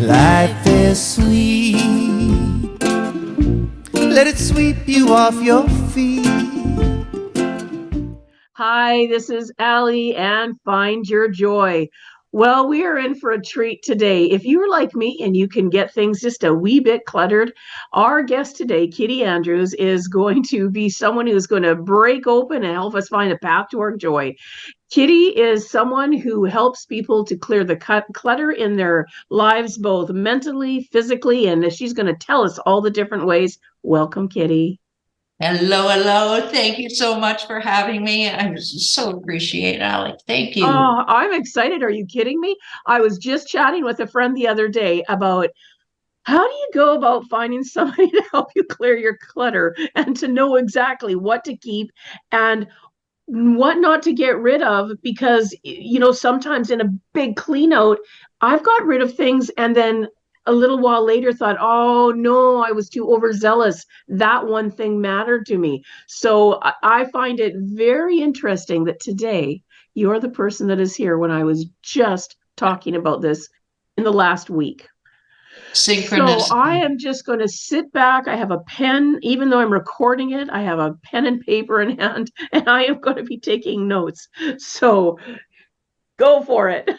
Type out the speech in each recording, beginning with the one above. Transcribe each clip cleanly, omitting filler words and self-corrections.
Life is sweet. Let it sweep you off your feet. Hi, this is Allie and Find Your Joy. Well, we are in for a treat today. If you're like me and you can get things just a wee bit cluttered, our guest today, Kitti Andrews, is going to be someone who's going to break open and help us find a path to our joy. Kitti is someone who helps people to clear the clutter in their lives, both mentally, physically, and she's going to tell us all the different ways. Welcome, Kitti. Hello, hello. Thank you so much for having me. I so appreciate it, Alec. Thank you. Oh, I'm excited. Are you kidding me? I was just chatting with a friend the other day about how do you go about finding somebody to help you clear your clutter and to know exactly what to keep and what not to get rid of, because sometimes in a big clean out I've got rid of things and then a little while later thought, oh no, I was too overzealous, that one thing mattered to me. So I find it very interesting that today you're the person that is here when I was just talking about this in the last week. So I Synchronicity. am just going to sit back. I have a pen, even though I'm recording it, I have a pen and paper in hand, and I am going to be taking notes. So go for it.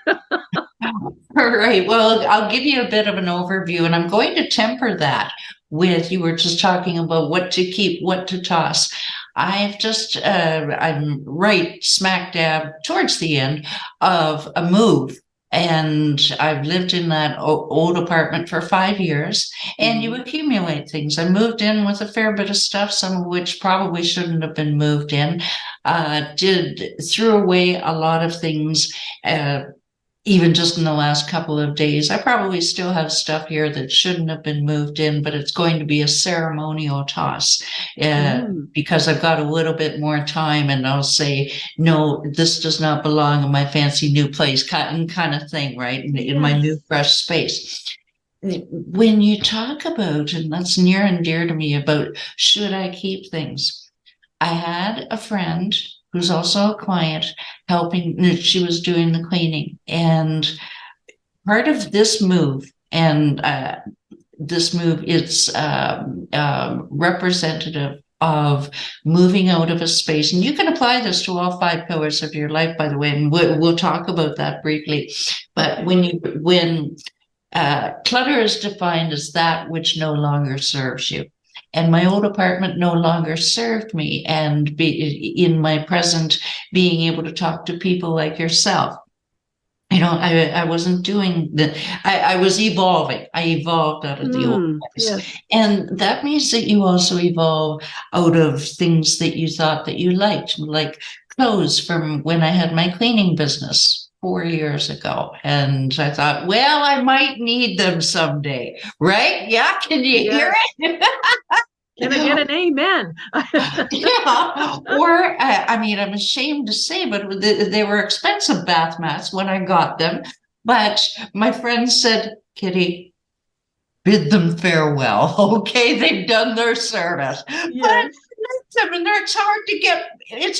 All right. Well, I'll give you a bit of an overview, and I'm going to temper that with you were just talking about what to keep, what to toss. I'm right smack dab towards the end of a move. And I've lived in that old apartment for 5 years, and you accumulate things. I moved in with a fair bit of stuff, some of which probably shouldn't have been moved in. Threw away a lot of things, even just in the last couple of days. I probably still have stuff here that shouldn't have been moved in, but it's going to be a ceremonial toss because I've got a little bit more time, and I'll say, no, this does not belong in my fancy new place, kind of thing, right? In my new fresh space. When you talk about, and that's near and dear to me, about should I keep things? I had a friend who's also a client helping, she was doing the cleaning. And part of this move, and this move is representative of moving out of a space. And you can apply this to all 5 pillars of your life, by the way, and we'll talk about that briefly. But when clutter is defined as that which no longer serves you. And my old apartment no longer served me. And in my present, being able to talk to people like yourself, I wasn't doing that. I was evolving. I evolved out of the old place. Yes. And that means that you also evolve out of things that you thought that you liked, like clothes from when I had my cleaning business 4 years ago. And I thought, well, I might need them someday, right? Yeah. Can you hear it? Can I get an amen? Yeah. Or, I mean, I'm ashamed to say, but they were expensive bath mats when I got them. But my friend said, Kitti, bid them farewell. Okay, they've done their service. Yes. But I mean, it's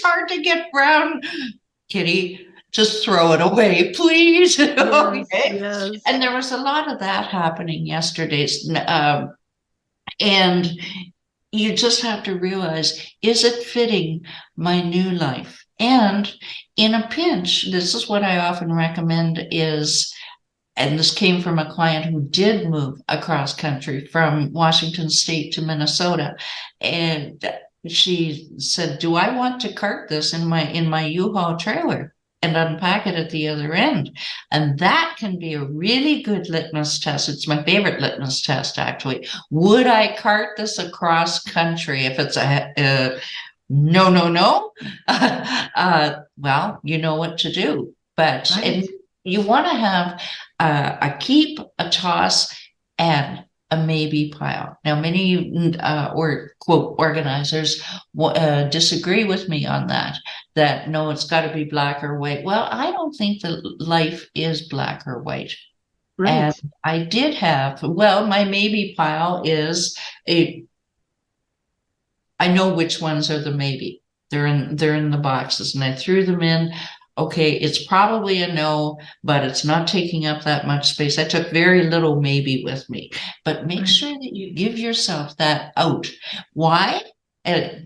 hard to get brown. Kitti, just throw it away, please. Yes, Okay. yes. And there was a lot of that happening yesterday. And you just have to realize, is it fitting my new life? And in a pinch, this is what I often recommend is, and this came from a client who did move across country from Washington State to Minnesota. And she said, do I want to cart this in my U-Haul trailer and unpack it at the other end? And that can be a really good litmus test. It's my favorite litmus test, actually. Would I cart this across country if it's no, no, no? Well, you know what to do. But and you want to have a keep, a toss, and a maybe pile. Now, many or quote organizers disagree with me on that. That no, it's got to be black or white. Well, I don't think that life is black or white. Right. And I did have, well, my maybe pile is I know which ones are the maybe. They're in the boxes, and I threw them in. Okay, it's probably a no, but it's not taking up that much space. I took very little maybe with me, but make Right. sure that you give yourself that out. Why? Would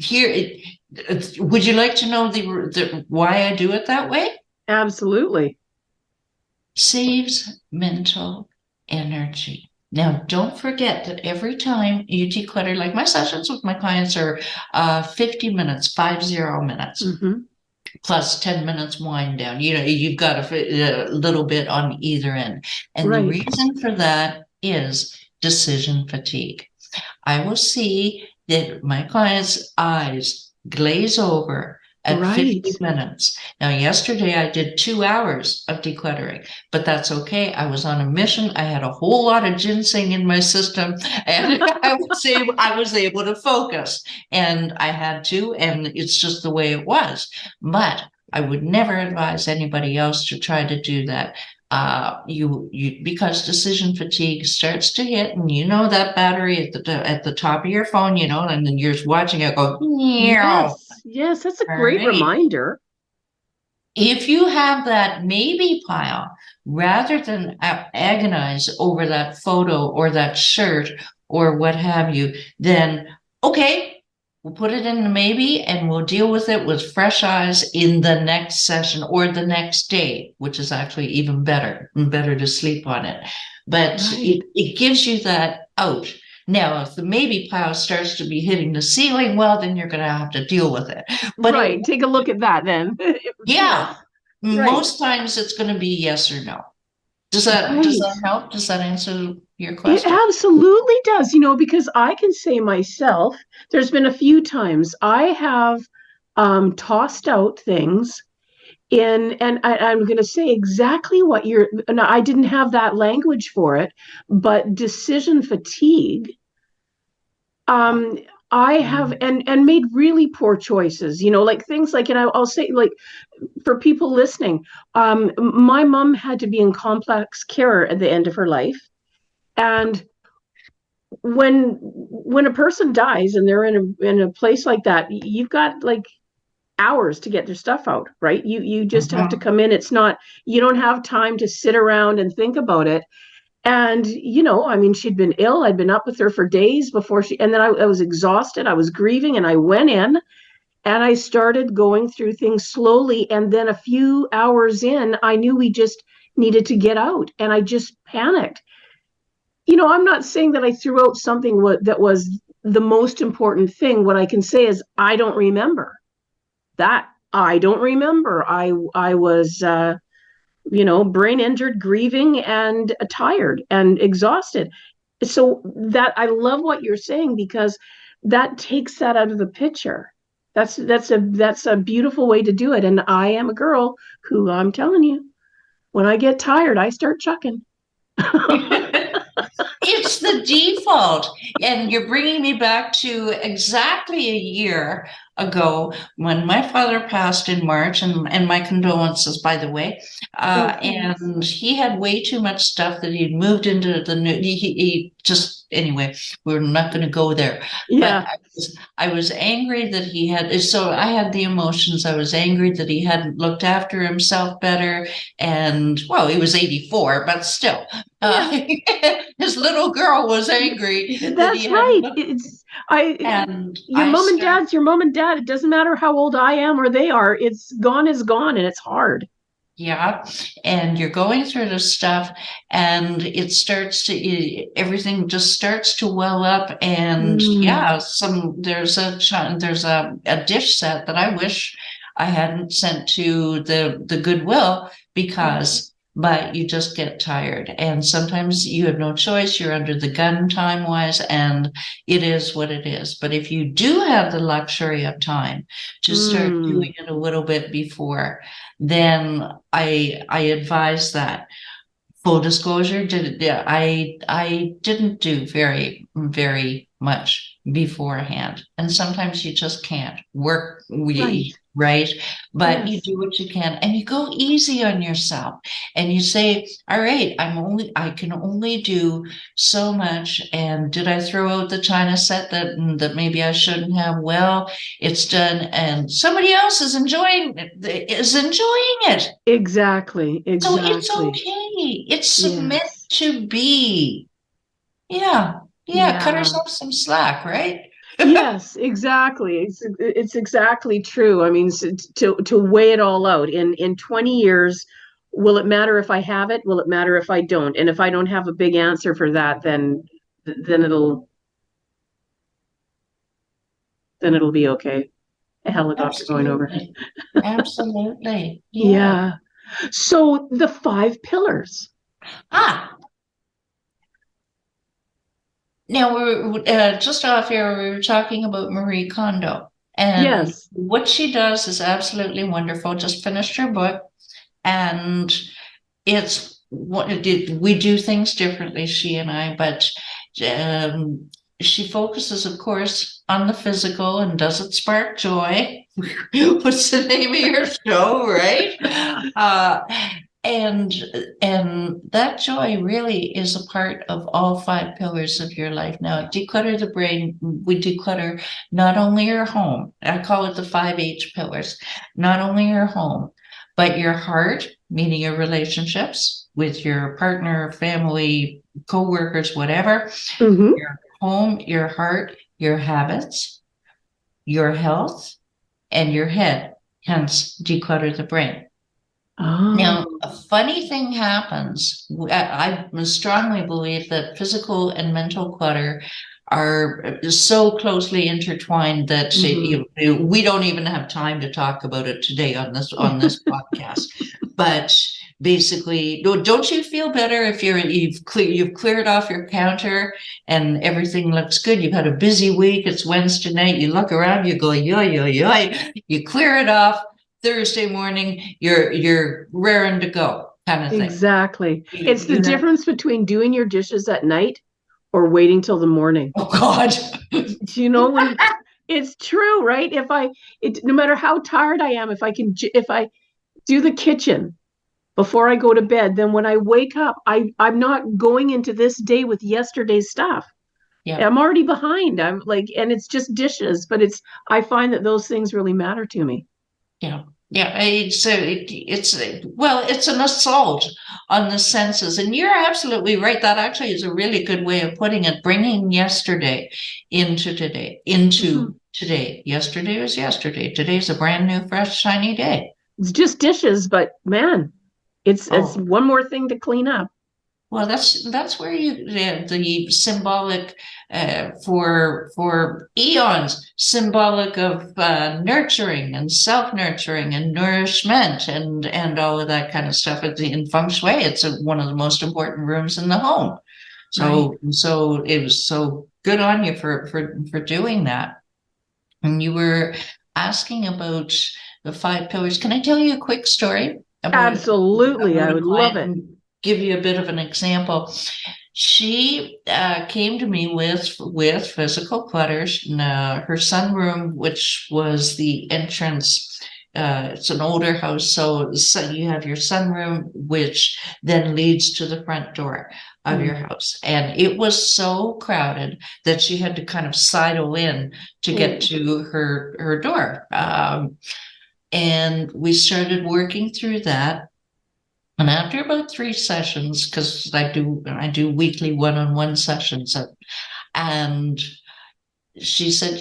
you like to know the why I do it that way? Absolutely. Saves mental energy. Now, don't forget that every time you declutter, like my sessions with my clients are 50 minutes, 50 minutes. Mm-hmm. Plus 10 minutes wind down. You've got a little bit on either end. And the Right. reason for that is decision fatigue. I will see that my clients' eyes glaze over at Right. 50 minutes. Now, yesterday I did 2 hours of decluttering, but that's okay. I was on a mission. I had a whole lot of ginseng in my system, and I was able to focus, and I had to, and it's just the way it was. But I would never advise anybody else to try to do that. Because decision fatigue starts to hit, and that battery at the top of your phone, and then you're watching it go, meow. Yes. Yes. That's a All great right. reminder. If you have that maybe pile, rather than agonize over that photo or that shirt or what have you, then okay, we'll put it in the maybe and we'll deal with it with fresh eyes in the next session or the next day, which is actually even better to sleep on it. But Right. it gives you that out. Now, if the maybe pile starts to be hitting the ceiling, well, then you're going to have to deal with it. But Right. Take a look at that then. yeah, Yes. Right. most times it's going to be yes or no. Does Right. that help? Does that answer your It question? absolutely does, because I can say myself, there's been a few times I have tossed out things and I'm going to say exactly what and I didn't have that language for it, but decision fatigue. Um, I have Mm. and made really poor choices, like things like, and I'll say, like, for people listening, my mom had to be in complex care at the end of her life. And when a person dies and they're in a place like that, you've got like hours to get their stuff out, right? You just have to Mhm. come in. It's not, you don't have time to sit around and think about it. And I mean, she'd been ill. I'd been up with her for days before and then I was exhausted. I was grieving, and I went in and I started going through things slowly. And then a few hours in, I knew we just needed to get out, and I just panicked. I'm not saying that I threw out something that was the most important thing. What I can say is I don't remember that. I don't remember. I was brain injured, grieving, and tired and exhausted. So that I love what you're saying, because that takes that out of the picture. That's a beautiful way to do it. And I am a girl who, I'm telling you, when I get tired, I start chucking. It's the default. And you're bringing me back to exactly a year ago when my father passed in March, and my condolences, by the way. Oh, thanks. And he had way too much stuff that he'd moved into the new, he just, anyway, we're not going to go there. But Yeah. I was angry that he had, so I had the emotions. I was angry that he hadn't looked after himself better. And well, he was 84, but still, Yeah. his little girl was angry that he That's hadn't right. looked. It's I And Your I mom and started, dad's your mom and dad. It doesn't matter how old I am or they are. It's gone is gone, and it's hard. yeah, and you're going through this stuff, and everything just starts to well up. And Mm, yeah, there's a dish set that I wish I hadn't sent to the Goodwill, right. but you just get tired, and sometimes you have no choice. You're under the gun time wise, and it is what it is. But if you do have the luxury of time to start Mm, doing it a little bit before, then I advise that. Full disclosure, I didn't do very much beforehand, and sometimes you just can't work. right. right? But you Yes. do what you can, and you go easy on yourself, and you say, all right, I can only do so much. And did I throw out the china set that maybe I shouldn't have? Well, it's done, and somebody else is enjoying it. Exactly. So it's Exactly. okay. It's meant Yes. to be. Yeah. Yeah. Cut Yeah. ourselves some slack, right? Yes, exactly. It's exactly true. I mean, to weigh it all out in 20 years, will it matter if I have it? Will it matter if I don't? And if I don't have a big answer for that, then it'll be okay. A helicopter going over. Absolutely. Absolutely. Yeah. Yeah. So the 5 pillars. Ah, now we're just off here, we were talking about Marie Kondo. And Yes. what she does is absolutely wonderful. Just finished her book, and it's what it did. We do things differently, she and I, but um, she focuses, of course, on the physical. And does it spark joy? What's the name of your show, right? Uh, and and that joy really is a part of all 5 pillars of your life. Now, declutter the brain. We declutter not only your home. I call it the 5 H pillars. Not only your home, but your heart, meaning your relationships with your partner, family, co-workers, whatever. Mm-hmm. Your home, your heart, your habits, your health, and your head. Hence, declutter the brain. Oh. Now, a funny thing happens. I strongly believe that physical and mental clutter are so closely intertwined that Mm-hmm. we don't even have time to talk about it today on this podcast. But basically, don't you feel better if you've cleared off your counter and everything looks good? You've had a busy week. It's Wednesday night. You look around. You go, yo yo yo. You clear it off. Thursday morning, you're raring to go, kind of thing. Exactly. It's the You have, difference between doing your dishes at night or waiting till the morning. oh God. Do you know when it's true, right? No matter how tired I am, if I do the kitchen before I go to bed, then when I wake up, I'm not going into this day with yesterday's stuff. Yeah, I'm already behind. I'm like, and it's just dishes, but I find that those things really matter to me. yeah, yeah. It's an assault on the senses, and you're absolutely right. That actually is a really good way of putting it. Bringing yesterday into today, Mhm. today. Yesterday was yesterday. Today's a brand new, fresh, shiny day. It's just dishes, but man, it's Oh, one more thing to clean up. well, that's where the symbolic for eons, symbolic of nurturing and self-nurturing and nourishment and all of that kind of stuff. In feng shui, it's one of the most important rooms in the home. Right. So it was so good on you for doing that. And you were asking about the 5 pillars. Can I tell you a quick story Absolutely. I about a would love client it. and give you a bit of an example? She came to me with physical clutters. And, her sunroom, which was the entrance. It's an older house, so you have your sunroom, which then leads to the front door of your house. And it was so crowded that she had to kind of sidle in to get to her door. And we started working through that. And after about 3 sessions, because I do weekly one-on-one sessions, and she said,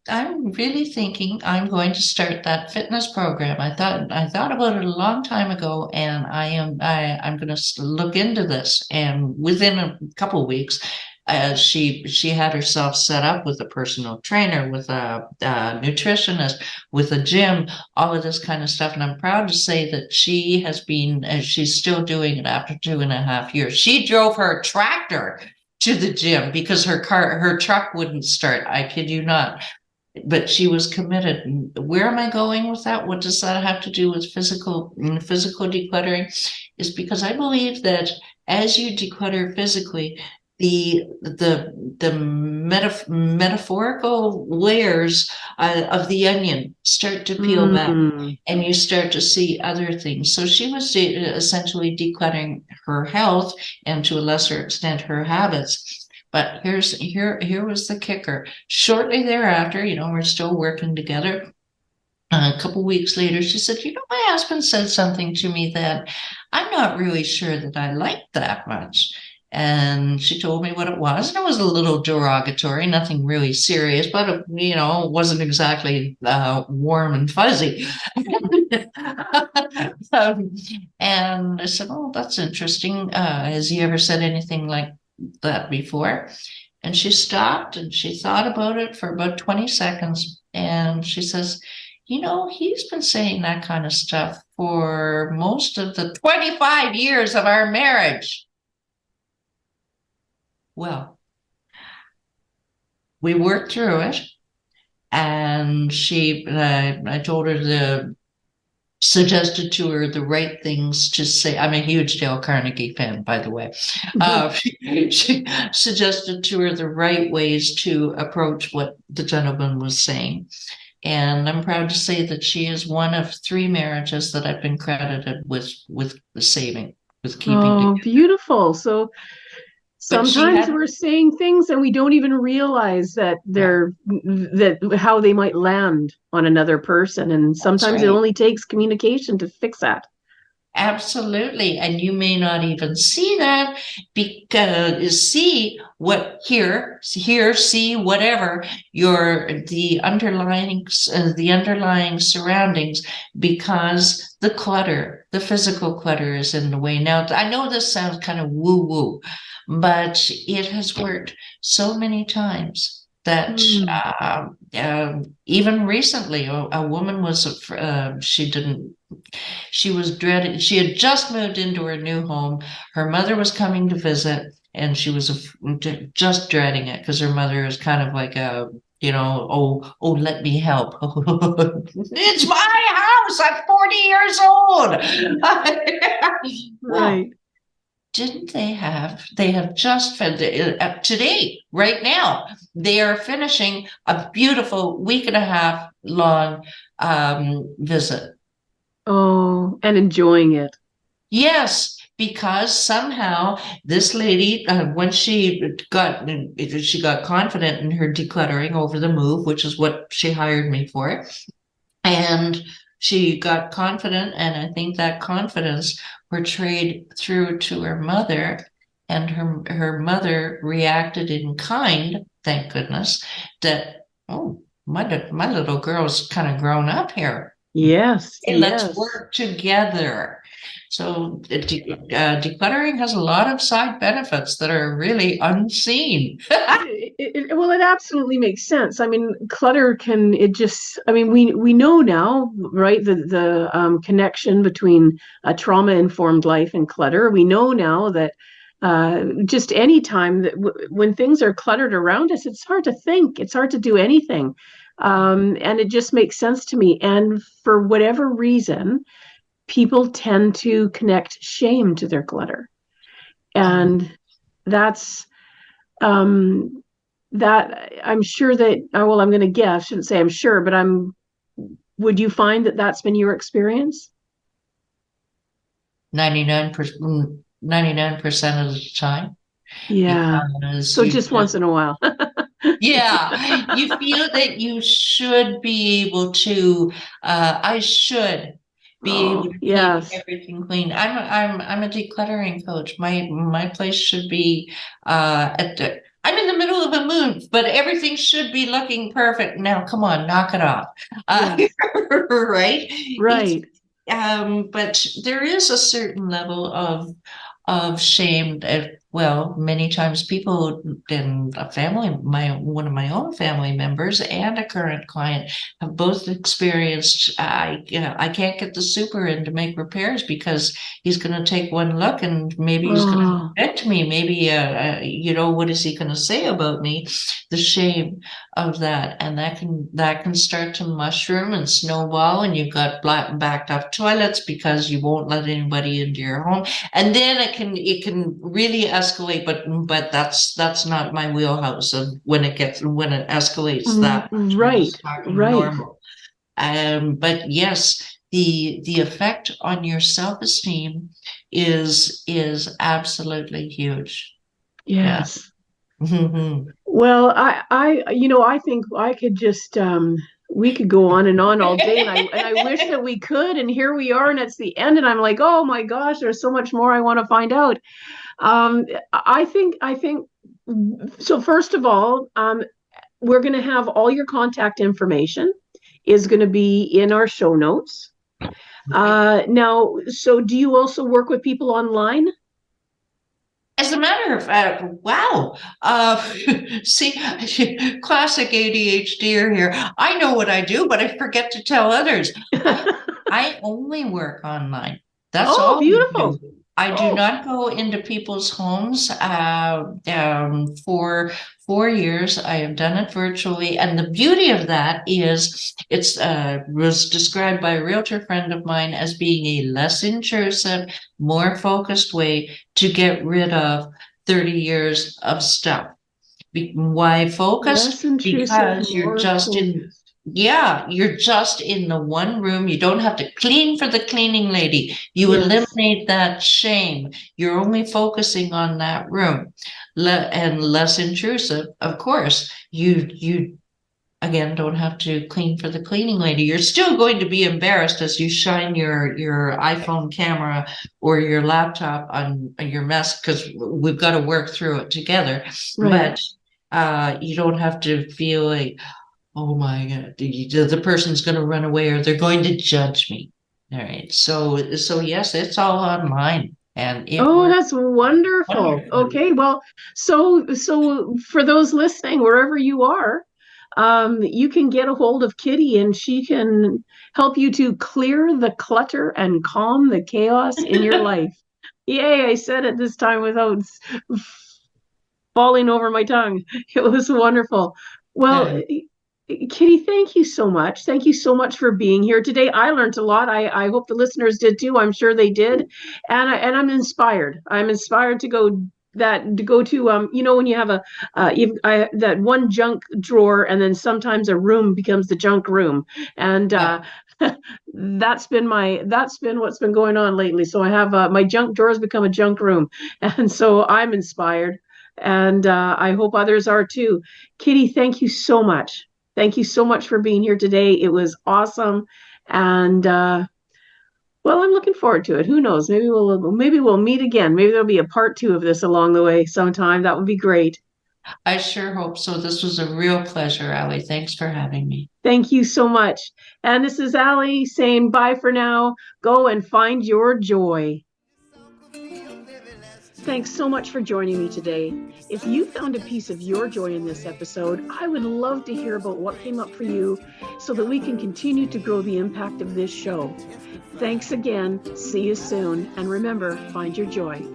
I'm really thinking I'm going to start that fitness program. I thought about it a long time ago, and I'm going to look into this. And within a couple of weeks, she had herself set up with a personal trainer, with a nutritionist, with a gym, all of this kind of stuff. And I'm proud to say that she's still doing it after 2.5 years. She drove her tractor to the gym because her truck wouldn't start. I kid you not. But she was committed. And where am I going with that? What does that have to do with physical decluttering? Is because I believe that as you declutter physically, metaphorical layers of the onion start to peel back, and you start to see other things. So she was essentially decluttering her health and to a lesser extent her habits. But here was the kicker. Shortly thereafter, we're still working together. A couple weeks later, she said, my husband said something to me that I'm not really sure that I like that much. And she told me what it was. And it was a little derogatory, nothing really serious, but, it wasn't exactly warm and fuzzy. And I said, oh, that's interesting. Has he ever said anything like that before? And she stopped and she thought about it for about 20 seconds. And she says, he's been saying that kind of stuff for most of the 25 years of our marriage. Well, we worked through it, and I told her suggested to her the right things to say. I'm a huge Dale Carnegie fan, by the way. She suggested to her the right ways to approach what the gentleman was saying. And I'm proud to say that she is one of 3 marriages that I've been credited with saving, with keeping together. Beautiful. So sometimes we're saying things and we don't even realize that that how they might land on another person. And sometimes it only takes communication to fix that. Absolutely. And you may not even see that because see whatever the underlying surroundings, because the physical clutter is in the way. Now, I know this sounds kind of woo-woo, but it has worked so many times that even recently a woman was she was dreading. She had just moved into her new home. Her mother was coming to visit, and she was just dreading it because her mother is kind of like let me help. It's my house. I'm 40 years old. Right. Didn't they have just today, right now, they are finishing a beautiful week and a half long visit. Oh, and enjoying it. Yes, because somehow this lady, when she got confident in her decluttering over the move, which is what she hired me for, and she got confident, and I think that confidence portrayed through to her mother, and her mother reacted in kind, thank goodness, that, oh, my little girl's kind of grown up here. Yes. And let's work together. So decluttering has a lot of side benefits that are really unseen. Well, it absolutely makes sense. I mean, clutter we know now, right? The connection between a trauma-informed life and clutter. We know now that just any time that when things are cluttered around us, it's hard to think. It's hard to do anything. And it just makes sense to me. And for whatever reason, people tend to connect shame to their clutter. And that's that I'm sure that, I'm going to guess, shouldn't say I'm sure, but would you find that that's been your experience? 99% of the time. Yeah. So just once in a while. Yeah. You feel that you should be able to, I should be able to keep everything clean. I'm a decluttering coach. My place should be I'm in the middle of a move, but everything should be looking perfect. Now, come on, knock it off. Right? Right. But there is a certain level of shame that, many times people in a family, one of my own family members and a current client have both experienced, I can't get the super in to make repairs because he's going to take one look and maybe he's going to affect me. Maybe, what is he going to say about me? The shame of that. And that can start to mushroom and snowball, and you've got backed up toilets because you won't let anybody into your home. And then it can really escalate, but that's not my wheelhouse of when it escalates that much. We're Right, just talking right. normal. But yes, the effect on your self-esteem is absolutely huge. Yes. Yeah. Well, I think I could just, we could go on and on all day, and I wish that we could, and here we are, and it's the end, and I'm like, oh my gosh, there's so much more I want to find out. I think, so first of all, we're going to have all your contact information is going to be in our show notes. Now, so do you also work with people online? As a matter of fact, wow. See, classic ADHD here. I know what I do, but I forget to tell others. I only work online. That's Oh, all I beautiful. do. I do not go into people's homes. For 4 years, I have done it virtually, and the beauty of that is it's was described by a realtor friend of mine as being a less intrusive, more focused way to get rid of 30 years of stuff. Why focused? Less intrusive, Because you're more just focused. you're just in the one room. You don't have to clean for the cleaning lady. You Yes. eliminate that shame. You're only focusing on that room. And less intrusive, of course. You again don't have to clean for the cleaning lady. You're still going to be embarrassed as you shine your iPhone camera or your laptop on your mess, because we've got to work through it together. Right. But you don't have to feel like, oh my God, the person's going to run away or they're going to judge me. All right. So yes, it's all online, and it Oh, works that's wonderful. wonderfully. Okay, well, so for those listening, wherever you are, you can get a hold of Kitti, and she can help you to clear the clutter and calm the chaos in your life. Yay, I said it this time without falling over my tongue. It was wonderful. Well, Kitti, thank you so much. Thank you so much for being here today. I learned a lot. I hope the listeners did too. I'm sure they did. And I'm inspired. I'm inspired to go to when you have that one junk drawer, and then sometimes a room becomes the junk room. And that's been what's been going on lately. So I have my junk drawer has become a junk room. And so I'm inspired. And I hope others are too. Kitti, thank you so much. Thank you so much for being here today. It was awesome. And well, I'm looking forward to it. Who knows? Maybe we'll meet again. Maybe there'll be a part 2 of this along the way sometime. That would be great. I sure hope so. This was a real pleasure, Allie. Thanks for having me. Thank you so much. And this is Allie saying bye for now. Go and find your joy. Thanks so much for joining me today. If you found a piece of your joy in this episode, I would love to hear about what came up for you so that we can continue to grow the impact of this show. Thanks again. See you soon. And remember, find your joy.